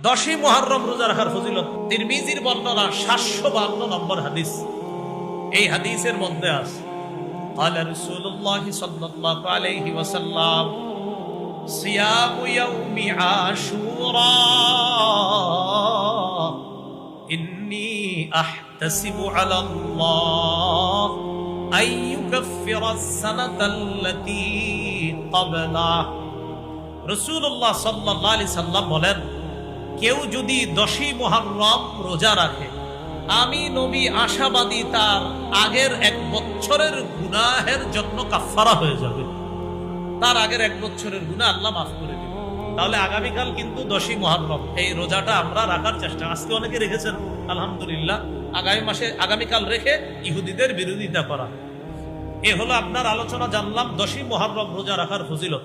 10ই মুহররম রোজা রাখার ফজিলত তিরমিজির বর্ণনা 752 নম্বর হাদিস। এই হাদিসের মধ্যে আছে قال رسول الله صلى الله عليه وسلم صيام يوم عاشوراء إني أحتسب على الله أن يكفر السنة التي قبله। রাসূলুল্লাহ সাল্লাল্লাহু আলাইহি সাল্লাম বলেন, কেউ যদি 10ই মুহররম রোজা রাখে, আমি নবী আশাবাদী তার আগের 1 বছরের গুনাহের জন্য কাফারা হয়ে যাবে। তার আগের 1 বছরের গুনাহ আল্লাহ মাফ করে দিবে। তাহলে আগামীকাল কিন্তু 10ই মুহররম, এই রোজাটা আমরা রাখার চেষ্টা, আজকে অনেকে রেখেছেন আলহামদুলিল্লাহ, আগামীকাল রেখে ইহুদিদের বিরোধিতা করা। এ হলো আপনার আলোচনা, জানলাম 10ই মুহররম রোজা রাখার ফজিলত।